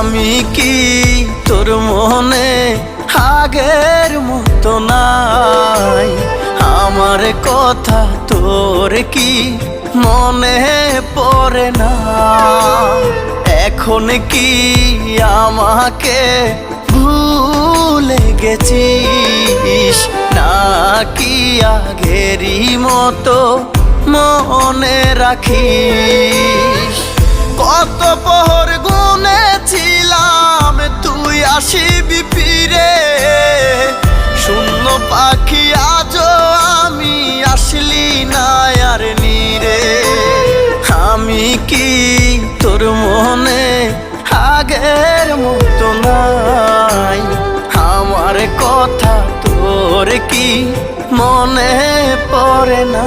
আমি কি তোর মনে আগের মতো নাই? আমার কথা তোর কি মনে পড়ে না? এখন কি আমাকে ভুলে গেছিস, নাকি আগেরই মতো মনে রাখিস? কত প্রহর গুনেছিলাম তুই আসিবি ফিরে, শূন্য পাখি আজও আমি আসলি না আর নীরে। আমি কি তোর মনে আগের মতো নাই? আমার কথা তোর কি মনে পড়ে না?